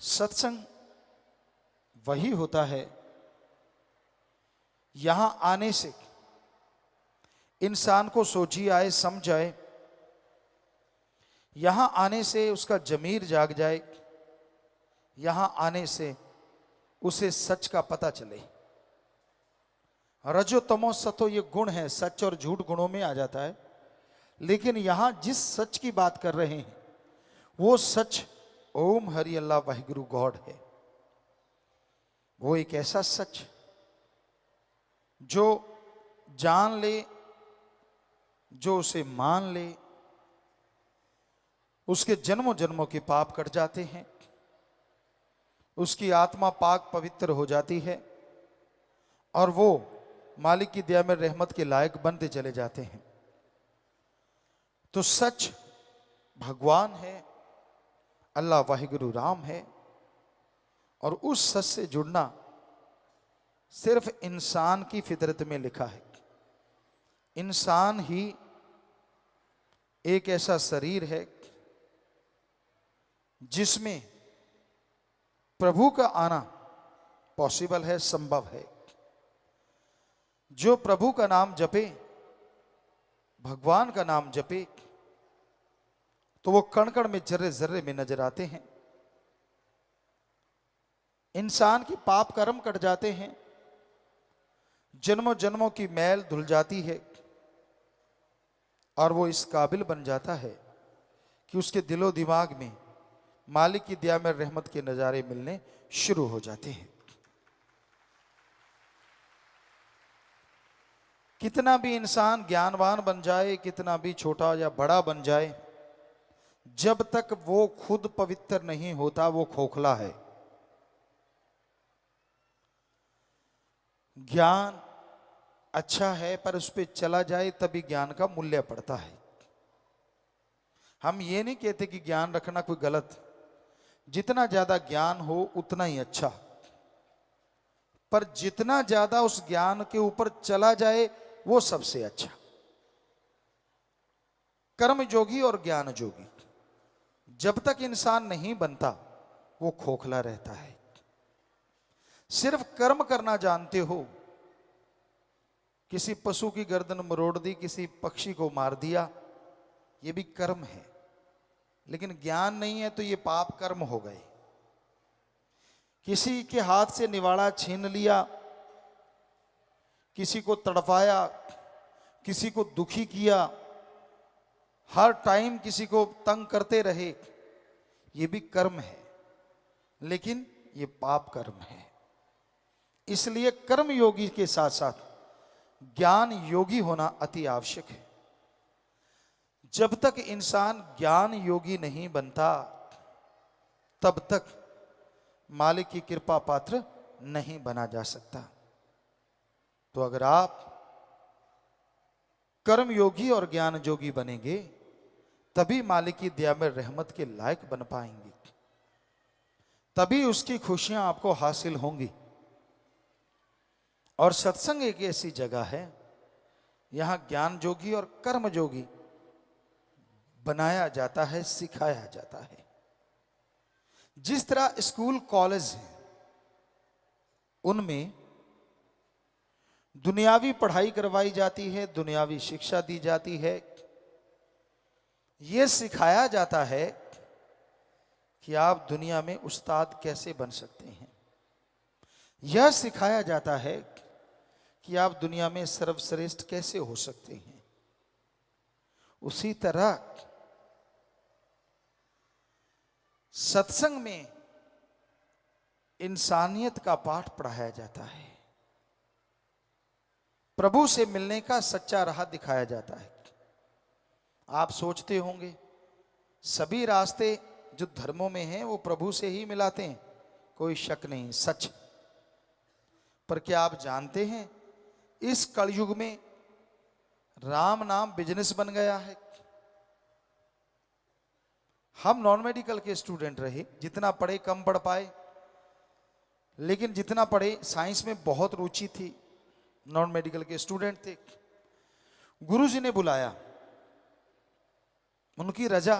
सत्संग वही होता है यहां आने से इंसान को सोची आए, समझ आए, यहां आने से उसका जमीर जाग जाए, यहां आने से उसे सच का पता चले। रजो तमो सतो ये गुण है, सच और झूठ गुणों में आ जाता है। लेकिन यहां जिस सच की बात कर रहे हैं वो सच ओम हरि अल्लाह वाहिगुरु गॉड है। वो एक ऐसा सच जो जान ले, जो उसे मान ले, उसके जन्मों जन्मों के पाप कट जाते हैं, उसकी आत्मा पाक पवित्र हो जाती है और वो मालिक की दया में रहमत के लायक बनते चले जाते हैं। तो सच भगवान है, अल्लाह वाहिगुरु राम है। और उस सच से जुड़ना सिर्फ इंसान की फितरत में लिखा है। इंसान ही एक ऐसा शरीर है जिसमें प्रभु का आना पॉसिबल है, संभव है। जो प्रभु का नाम जपे, भगवान का नाम जपे, तो वो कण कण में, जर्रे जर्रे में नजर आते हैं। इंसान की पाप कर्म कट जाते हैं, जन्मों जन्मों की मैल धुल जाती है और वो इस काबिल बन जाता है कि उसके दिलो दिमाग में मालिक की दया में रहमत के नजारे मिलने शुरू हो जाते हैं। कितना भी इंसान ज्ञानवान बन जाए, कितना भी छोटा या बड़ा बन जाए, जब तक वो खुद पवित्र नहीं होता वो खोखला है। ज्ञान अच्छा है पर उस पर चला जाए तभी ज्ञान का मूल्य पड़ता है। हम ये नहीं कहते कि ज्ञान रखना कोई गलत, जितना ज्यादा ज्ञान हो उतना ही अच्छा, पर जितना ज्यादा उस ज्ञान के ऊपर चला जाए वो सबसे अच्छा। कर्म जोगी और ज्ञान जोगी, जब तक इंसान नहीं बनता वो खोखला रहता है। सिर्फ कर्म करना जानते हो, किसी पशु की गर्दन मरोड़ दी, किसी पक्षी को मार दिया, ये भी कर्म है। लेकिन ज्ञान नहीं है तो ये पाप कर्म हो गए। किसी के हाथ से निवाड़ा छीन लिया, किसी को तड़पाया, किसी को दुखी किया, हर टाइम किसी को तंग करते रहे, ये भी कर्म है, लेकिन ये पाप कर्म है। इसलिए कर्म योगी के साथ साथ ज्ञान योगी होना अति आवश्यक है। जब तक इंसान ज्ञान योगी नहीं बनता तब तक मालिक की कृपा पात्र नहीं बना जा सकता। तो अगर आप कर्म योगी और ज्ञान योगी बनेंगे तभी मालिक की दया में रहमत के लायक बन पाएंगे, तभी उसकी खुशियां आपको हासिल होंगी। और सत्संग एक ऐसी जगह है यहां ज्ञान जोगी और कर्म जोगी बनाया जाता है, सिखाया जाता है। जिस तरह स्कूल कॉलेज हैं उनमें दुनियावी पढ़ाई करवाई जाती है, दुनियावी शिक्षा दी जाती है, यह सिखाया जाता है कि आप दुनिया में उस्ताद कैसे बन सकते हैं। यह सिखाया जाता है कि आप दुनिया में सर्वश्रेष्ठ कैसे हो सकते हैं। उसी तरह सत्संग में इंसानियत का पाठ पढ़ाया जाता है, प्रभु से मिलने का सच्चा राह दिखाया जाता है। आप सोचते होंगे सभी रास्ते जो धर्मों में हैं वो प्रभु से ही मिलाते हैं, कोई शक नहीं, सच। पर क्या आप जानते हैं इस कलयुग में राम नाम बिजनेस बन गया है। हम नॉन मेडिकल के स्टूडेंट रहे, जितना पढ़े कम पढ़ पाए, लेकिन जितना पढ़े साइंस में बहुत रुचि थी, नॉन मेडिकल के स्टूडेंट थे। गुरुजी ने बुलाया, उनकी रजा,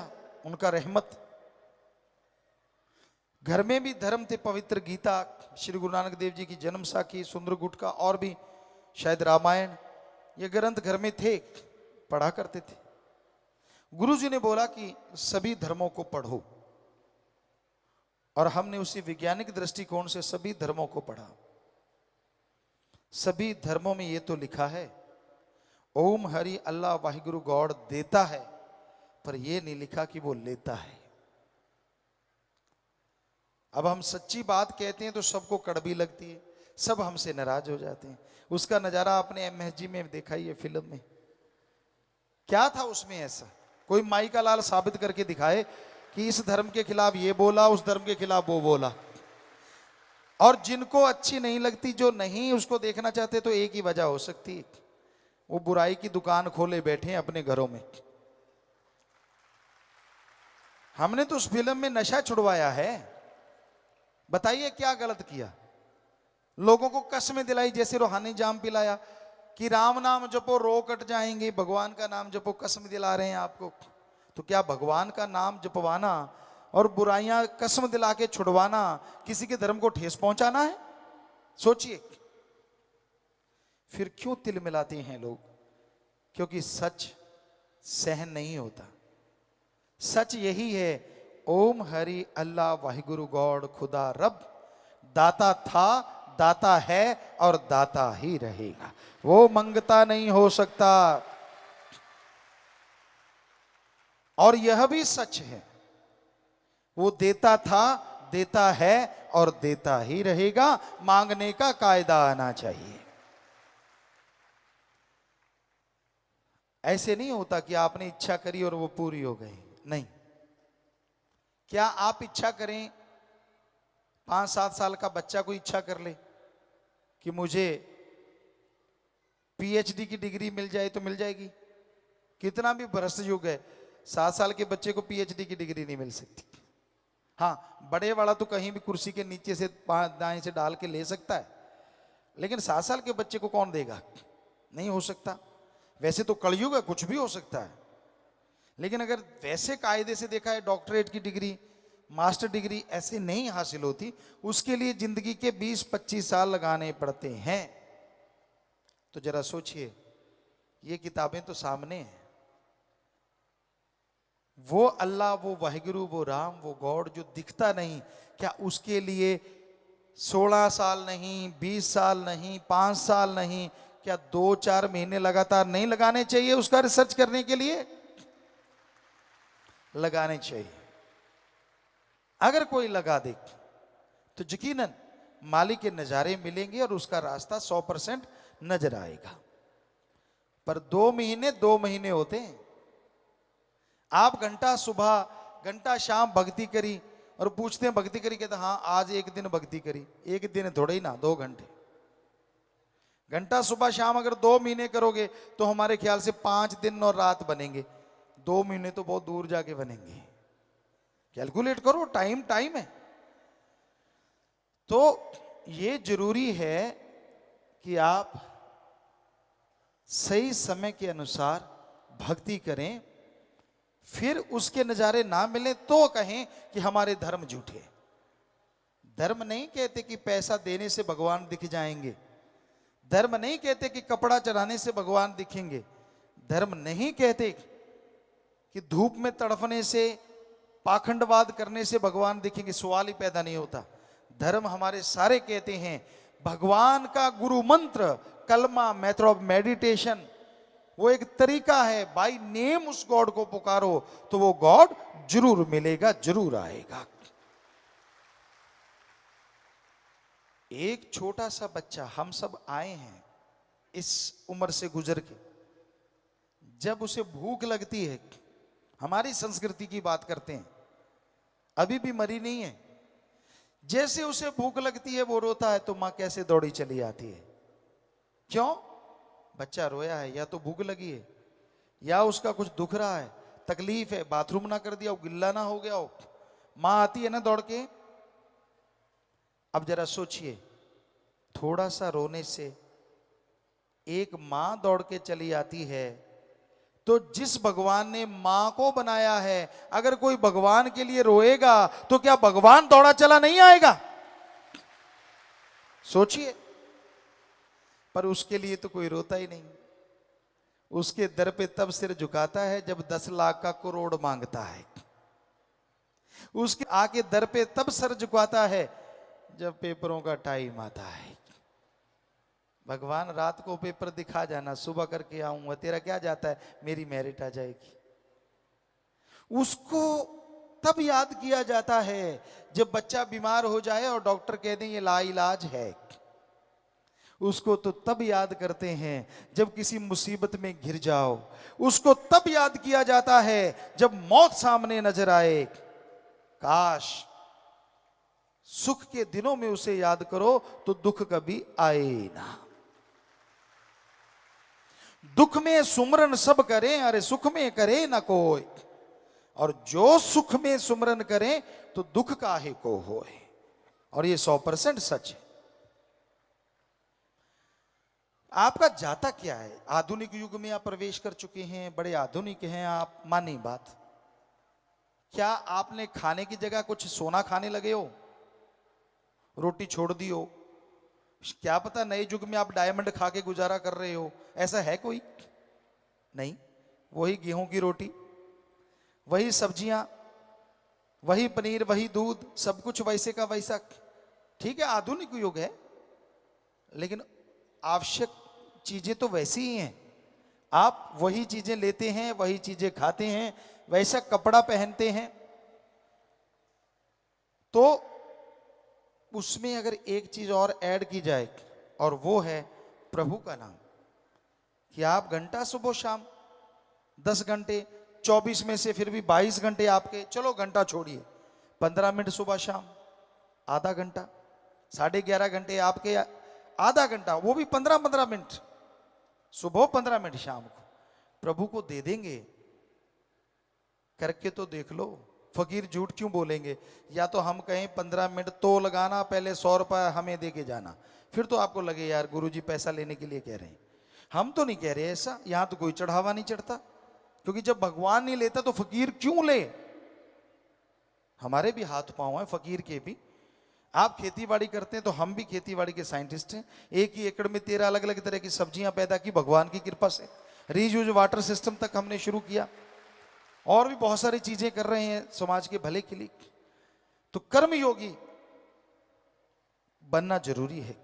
उनका रहमत, घर में भी धर्म थे, पवित्र गीता, श्री गुरु नानक देव जी की जन्म साखी, सुंदर गुटका और भी शायद रामायण, ये ग्रंथ घर में थे, पढ़ा करते थे। गुरु जी ने बोला कि सभी धर्मों को पढ़ो, और हमने उसी वैज्ञानिक दृष्टिकोण से सभी धर्मों को पढ़ा। सभी धर्मों में ये तो लिखा है ओम हरि अल्लाह वाहिगुरु गॉड देता है, पर यह नहीं लिखा कि वो लेता है। अब हम सच्ची बात कहते हैं तो सबको कड़वी लगती है, सब हमसे नाराज हो जाते हैं। उसका नजारा आपने MSG में देखा ही है, फिल्म में। क्या था उसमें ऐसा? कोई माई का लाल साबित करके दिखाए कि इस धर्म के खिलाफ ये बोला, उस धर्म के खिलाफ वो बोला। और जिनको अच्छी नहीं लगती, जो नहीं उसको देखना चाहते, तो एक ही वजह हो सकती है, वो बुराई की दुकान खोले बैठे हैं अपने घरों में। हमने तो उस फिल्म में नशा छुड़वाया है, बताइए क्या गलत किया? लोगों को कसमें दिलाई, जैसे रूहानी जाम पिलाया कि राम नाम जपो रो कट जाएंगे, भगवान का नाम जपो, कसम दिला रहे हैं आपको। तो क्या भगवान का नाम जपवाना और बुराइयां कसम दिला के छुड़वाना किसी के धर्म को ठेस पहुंचाना है? सोचिए। फिर क्यों तिल मिलाते हैं लोग? क्योंकि सच सहन नहीं होता। सच यही है, ओम हरि अल्लाह वाहिगुरु गॉड खुदा रब दाता था, दाता है और दाता ही रहेगा। वो मंगता नहीं हो सकता। और यह भी सच है, वो देता था, देता है और देता ही रहेगा। मांगने का कायदा आना चाहिए। ऐसे नहीं होता कि आपने इच्छा करी और वो पूरी हो गई, नहीं। क्या आप इच्छा करें, 5-7 साल का बच्चा कोई इच्छा कर ले कि मुझे PhD की डिग्री मिल जाए, तो मिल जाएगी? कितना भी भ्रष्ट युग है, 7 साल के बच्चे को PhD की डिग्री नहीं मिल सकती। हाँ, बड़े वाला तो कहीं भी कुर्सी के नीचे से दाएं से डाल के ले सकता है, लेकिन 7 साल के बच्चे को कौन देगा? नहीं हो सकता। वैसे तो कलयुग है, कुछ भी हो सकता है, लेकिन अगर वैसे कायदे से देखा है, डॉक्टरेट की डिग्री, मास्टर डिग्री ऐसे नहीं हासिल होती, उसके लिए जिंदगी के 20-25 साल लगाने पड़ते हैं। तो जरा सोचिए, ये किताबें तो सामने हैं। वो अल्लाह, वो वाहिगुरु, वो राम, वो गॉड जो दिखता नहीं, क्या उसके लिए 16 साल नहीं, 20 साल नहीं, 5 साल नहीं, क्या 2-4 महीने लगातार नहीं लगाने चाहिए उसका रिसर्च करने के लिए? लगाने चाहिए। अगर कोई लगा दे तो यकीनन मालिक के नजारे मिलेंगे और उसका रास्ता 100% नजर आएगा। पर 2 महीने होते हैं। आप घंटा सुबह घंटा शाम भक्ति करी और पूछते हैं भक्ति करी, कहते हाँ आज एक दिन भक्ति करी। एक दिन थोड़े ही ना, 2 घंटे। घंटा सुबह शाम अगर 2 महीने करोगे तो हमारे ख्याल से 5 दिन और रात बनेंगे। 2 महीने तो बहुत दूर जाके बनेंगे। कैलकुलेट करो, टाइम है। तो ये जरूरी है कि आप सही समय के अनुसार भक्ति करें, फिर उसके नजारे ना मिले तो कहें कि हमारे धर्म झूठे। धर्म नहीं कहते कि पैसा देने से भगवान दिख जाएंगे। धर्म नहीं कहते कि कपड़ा चढ़ाने से भगवान दिखेंगे। धर्म नहीं कहते कि धूप में तड़फने से, पाखंडवाद करने से भगवान दिखेंगे। सवाल ही पैदा नहीं होता। धर्म हमारे सारे कहते हैं भगवान का गुरु मंत्र, कलमा, मेथड ऑफ मेडिटेशन, वो एक तरीका है। बाय नेम उस गॉड को पुकारो तो वो गॉड जरूर मिलेगा, जरूर आएगा। एक छोटा सा बच्चा, हम सब आए हैं इस उम्र से गुजर के, जब उसे भूख लगती है, हमारी संस्कृति की बात करते हैं, अभी भी मरी नहीं है, जैसे उसे भूख लगती है वो रोता है तो मां कैसे दौड़ी चली आती है। क्यों? बच्चा रोया है, या तो भूख लगी है, या उसका कुछ दुख रहा है, तकलीफ है, बाथरूम ना कर दिया हो, गिल्ला ना हो गया हो, मां आती है ना दौड़ के। अब जरा सोचिए, थोड़ा सा रोने से एक मां दौड़ के चली आती है, तो जिस भगवान ने मां को बनाया है, अगर कोई भगवान के लिए रोएगा तो क्या भगवान दौड़ा चला नहीं आएगा? सोचिए। पर उसके लिए तो कोई रोता ही नहीं। उसके दर पे तब सिर झुकाता है जब 10 लाख का करोड़ मांगता है। उसके आके दर पे तब सर झुकाता है जब पेपरों का टाइम आता है। भगवान रात को पेपर दिखा जाना, सुबह करके आऊंगा, तेरा क्या जाता है, मेरी मेरिट आ जाएगी। उसको तब याद किया जाता है जब बच्चा बीमार हो जाए और डॉक्टर कह दें ये लाइलाज है। उसको तो तब याद करते हैं जब किसी मुसीबत में घिर जाओ। उसको तब याद किया जाता है जब मौत सामने नजर आए। काश सुख के दिनों में उसे याद करो तो दुख कभी आए ना। दुख में सुमरन सब करें, अरे सुख में करे ना कोई। और जो सुख में सुमरन करें तो दुख काहे को होए। और ये 100% सच है। आपका जाता क्या है? आधुनिक युग में आप प्रवेश कर चुके हैं, बड़े आधुनिक हैं आप, मानी बात। क्या आपने खाने की जगह कुछ सोना खाने लगे हो? रोटी छोड़ दी हो? क्या पता नए युग में आप डायमंड खा के गुजारा कर रहे हो? ऐसा है कोई? नहीं। वही गेहूं की रोटी, वही सब्जियां, वही पनीर, वही दूध, सब कुछ वैसे का वैसा। ठीक है, आधुनिक युग है, लेकिन आवश्यक चीजें तो वैसी ही हैं। आप वही चीजें लेते हैं, वही चीजें खाते हैं, वैसा कपड़ा पहनते हैं। तो उसमें अगर एक चीज और ऐड की जाए, और वो है प्रभु का नाम। कि आप घंटा सुबह शाम 10 घंटे, 24 में से फिर भी 22 घंटे आपके, चलो घंटा छोड़िए, 15 मिनट सुबह शाम, आधा घंटा, 11.5 घंटे आपके, आधा घंटा, वो भी 15-15 मिनट सुबह, 15 मिनट शाम को प्रभु को दे देंगे। करके तो देख लो। फकीर झूठ क्यों बोलेंगे? या तो हम कहें 15 मिनट तो लगाना, पहले 100 रुपया हमें दे के जाना, फिर तो आपको लगे यार गुरुजी पैसा लेने के लिए कह रहे हैं। हम तो नहीं कह रहे ऐसा, यहां तो कोई चढ़ावा नहीं चढ़ता, क्योंकि जब भगवान नहीं लेता तो फकीर क्यों ले? हमारे भी हाथ पांव हैं फकीर के भी। आप खेतीबाड़ी करते हैं तो हम भी खेतीबाड़ी के साइंटिस्ट हैं। एक ही एकड़ में 13 अलग अलग तरह की सब्जियां पैदा की भगवान की कृपा से। रीयूज वाटर सिस्टम तक हमने शुरू किया, और भी बहुत सारी चीजें कर रहे हैं समाज के भले के लिए। तो कर्मयोगी बनना जरूरी है।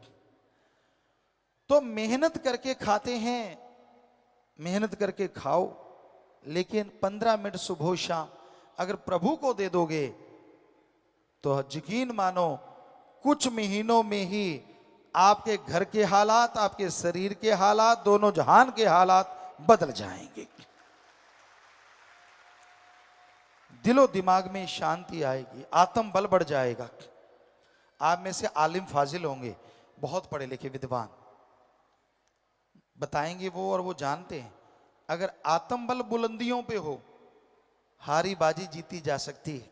तो मेहनत करके खाते हैं, मेहनत करके खाओ, लेकिन 15 मिनट सुबह शाम अगर प्रभु को दे दोगे तो यकीन मानो कुछ महीनों में ही आपके घर के हालात, आपके शरीर के हालात, दोनों जहान के हालात बदल जाएंगे। दिलो दिमाग में शांति आएगी, आत्म बल बढ़ जाएगा। आप में से आलिम फाजिल होंगे, बहुत पढ़े लिखे विद्वान, बताएंगे वो, और वो जानते हैं अगर आत्म बल बुलंदियों पे हो, हारी बाजी जीती जा सकती है।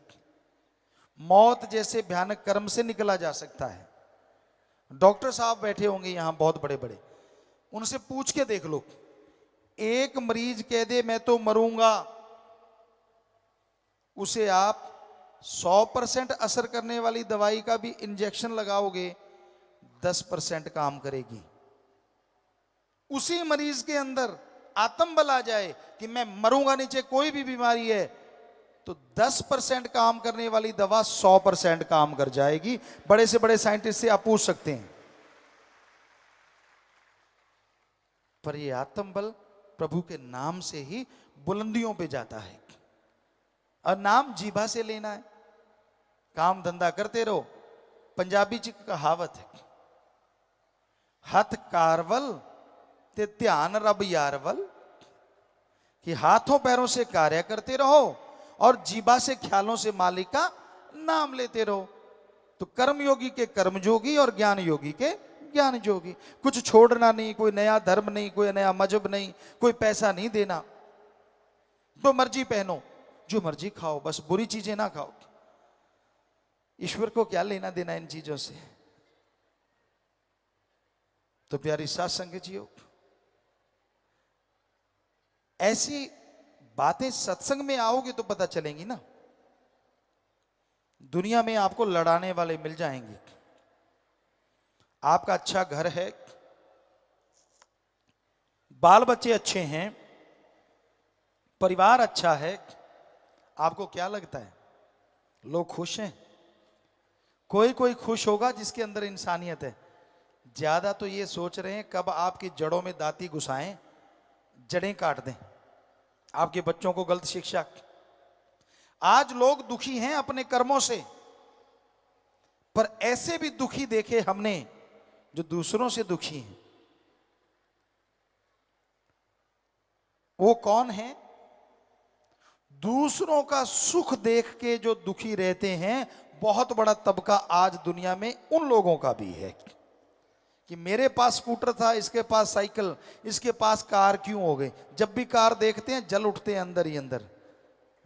मौत जैसे भयानक कर्म से निकला जा सकता है। डॉक्टर साहब बैठे होंगे यहां बहुत बड़े बड़े, उनसे पूछ के देख लो, एक मरीज कह दे मैं तो मरूंगा, उसे आप 100% असर करने वाली दवाई का भी इंजेक्शन लगाओगे, 10% काम करेगी। उसी मरीज के अंदर आत्म बल आ जाए कि मैं मरूंगा नहीं, चाहे कोई भी बीमारी है, तो 10% काम करने वाली दवा 100% काम कर जाएगी। बड़े से बड़े साइंटिस्ट से आप पूछ सकते हैं। पर ये आत्म बल प्रभु के नाम से ही बुलंदियों पे जाता है। और नाम जीभा से लेना है, काम धंधा करते रहो। पंजाबी च कहावत है, हथ कारवल ते ध्यान रब यारवल, कि हाथों पैरों से कार्य करते रहो और जीभा से ख्यालों से मालिक का नाम लेते रहो। तो कर्मयोगी के कर्मयोगी और ज्ञान योगी के ज्ञान योगी। कुछ छोड़ना नहीं, कोई नया धर्म नहीं, कोई नया मजहब नहीं, कोई पैसा नहीं देना, जो मर्जी पहनो, जो मर्जी खाओ, बस बुरी चीजें ना खाओ। ईश्वर को क्या लेना देना इन चीजों से? तो प्यारी साथ संगत जियो, ऐसी बातें सत्संग में आओगे तो पता चलेंगी ना। दुनिया में आपको लड़ाने वाले मिल जाएंगे। आपका अच्छा घर है, बाल बच्चे अच्छे हैं, परिवार अच्छा है, आपको क्या लगता है लोग खुश हैं? कोई कोई खुश होगा जिसके अंदर इंसानियत है। ज्यादा तो ये सोच रहे हैं कब आपकी जड़ों में दाती घुसाएं, जड़ें काट दें, आपके बच्चों को गलत शिक्षा। आज लोग दुखी हैं अपने कर्मों से, पर ऐसे भी दुखी देखे हमने जो दूसरों से दुखी हैं। वो कौन है? दूसरों का सुख देख के जो दुखी रहते हैं, बहुत बड़ा तबका आज दुनिया में उन लोगों का भी है कि मेरे पास स्कूटर था, इसके पास साइकिल, इसके पास कार क्यों हो गई। जब भी कार देखते हैं जल उठते हैं अंदर ही अंदर,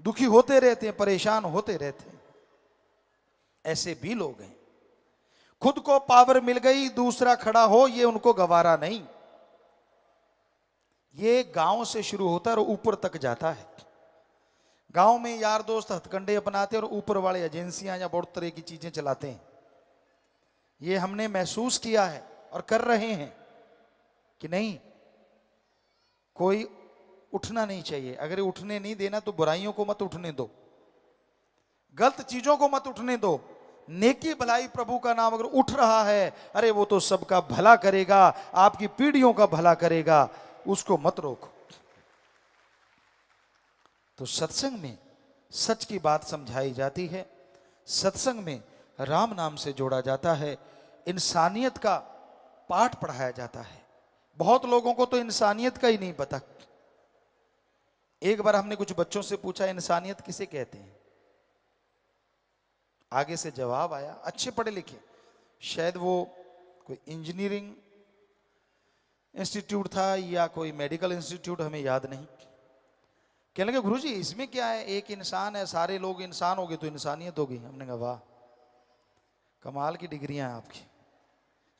दुखी होते रहते हैं, परेशान होते रहते हैं। ऐसे भी लोग हैं। खुद को पावर मिल गई, दूसरा खड़ा हो ये उनको गवारा नहीं। ये गांव से शुरू होता है और ऊपर तक जाता है। गांव में यार दोस्त हथकंडे अपनाते हैं और ऊपर वाले एजेंसियां या बहुत तरह की चीजें चलाते हैं। ये हमने महसूस किया है और कर रहे हैं कि नहीं, कोई उठना नहीं चाहिए। अगर उठने नहीं देना तो बुराइयों को मत उठने दो, गलत चीजों को मत उठने दो। नेकी भलाई प्रभु का नाम अगर उठ रहा है, अरे वो तो सबका भला करेगा, आपकी पीढ़ियों का भला करेगा, उसको मत रोको। तो सत्संग में सच की बात समझाई जाती है, सत्संग में राम नाम से जोड़ा जाता है, इंसानियत का पाठ पढ़ाया जाता है। बहुत लोगों को तो इंसानियत का ही नहीं पता। एक बार हमने कुछ बच्चों से पूछा इंसानियत किसे कहते हैं, आगे से जवाब आया, अच्छे पढ़े लिखे, शायद वो कोई इंजीनियरिंग इंस्टीट्यूट था या कोई मेडिकल इंस्टीट्यूट, हमें याद नहीं। कहने लगे गुरुजी इसमें क्या है, एक इंसान है, सारे लोग इंसान हो गए तो इंसानियत होगी। हमने कहा वाह, कमाल की डिग्रियां हैं आपकी।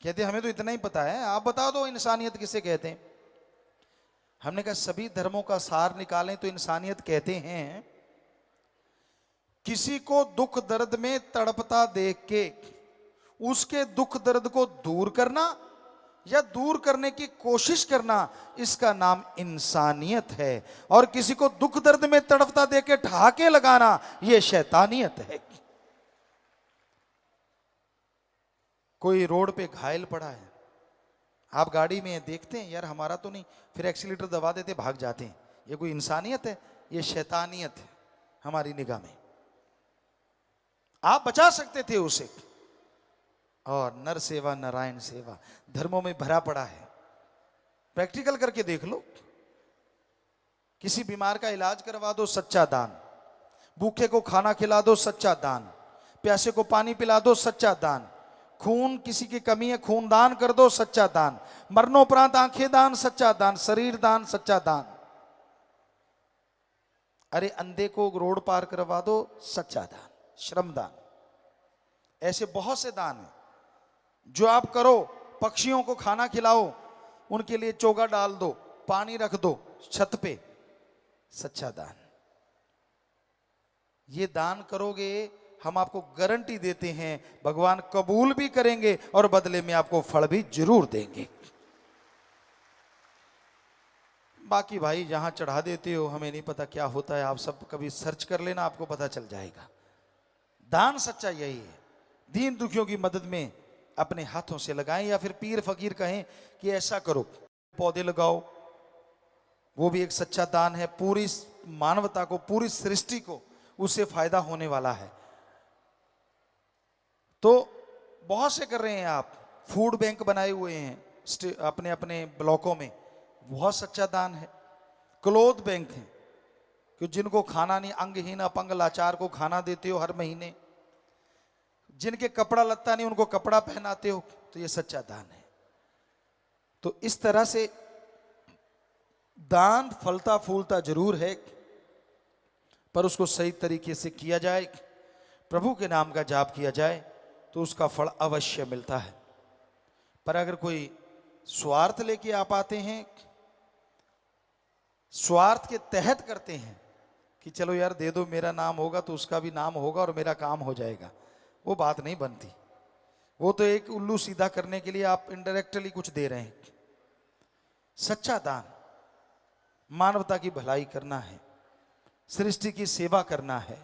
कहते हमें तो इतना ही पता है, आप बता दो इंसानियत किसे कहते हैं। हमने कहा सभी धर्मों का सार निकालें तो इंसानियत कहते हैं किसी को दुख दर्द में तड़पता देख के उसके दुख दर्द को दूर करना या दूर करने की कोशिश करना, इसका नाम इंसानियत है। और किसी को दुख दर्द में तड़पता देख के ठहाके लगाना, यह शैतानियत है। कोई रोड पे घायल पड़ा है, आप गाड़ी में देखते हैं यार हमारा तो नहीं, फिर एक्सीलेटर दबा देते भाग जाते हैं। ये कोई इंसानियत है? ये शैतानियत है हमारी निगाह में। आप बचा सकते थे उसे। और नर सेवा नारायण सेवा धर्मों में भरा पड़ा है, प्रैक्टिकल करके देख लो। किसी बीमार का इलाज करवा दो, सच्चा दान। भूखे को खाना खिला दो, सच्चा दान। प्यासे को पानी पिला दो, सच्चा दान। खून किसी की कमी है, खून दान कर दो, सच्चा दान। मरणोपरांत आंखें दान, सच्चा दान। शरीर दान, सच्चा दान। अरे अंधे को रोड पार करवा दो, सच्चा दान, श्रमदान। ऐसे बहुत से दान हैं जो आप करो। पक्षियों को खाना खिलाओ, उनके लिए चोगा डाल दो, पानी रख दो छत पे, सच्चा दान। ये दान करोगे, हम आपको गारंटी देते हैं भगवान कबूल भी करेंगे और बदले में आपको फल भी जरूर देंगे। बाकी भाई जहां चढ़ा देते हो हमें नहीं पता क्या होता है, आप सब कभी सर्च कर लेना, आपको पता चल जाएगा। दान सच्चा यही है। दीन दुखियों की मदद में अपने हाथों से लगाएं, या फिर पीर फकीर कहें कि ऐसा करो, पौधे लगाओ, वो भी एक सच्चा दान है। पूरी मानवता को, पूरी सृष्टि को उससे फायदा होने वाला है। तो बहुत से कर रहे हैं आप। फूड बैंक बनाए हुए हैं अपने अपने ब्लॉकों में, बहुत सच्चा दान है। क्लोथ बैंक है कि जिनको खाना नहीं, अंगहीन अपंग लाचार को खाना देते हो हर महीने। जिनके कपड़ा लत्ता नहीं उनको कपड़ा पहनाते हो, तो ये सच्चा दान है। तो इस तरह से दान फलता फूलता जरूर है, पर उसको सही तरीके से किया जाए, प्रभु के नाम का जाप किया जाए तो उसका फल अवश्य मिलता है। पर अगर कोई स्वार्थ लेके आप आते हैं स्वार्थ के तहत करते हैं कि चलो यार दे दो, मेरा नाम होगा तो उसका भी नाम होगा और मेरा काम हो जाएगा, वो बात नहीं बनती। वो तो एक उल्लू सीधा करने के लिए आप इनडायरेक्टली कुछ दे रहे हैं। सच्चा दान मानवता की भलाई करना है, सृष्टि की सेवा करना है,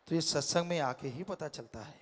तो ये सत्संग में आके ही पता चलता है।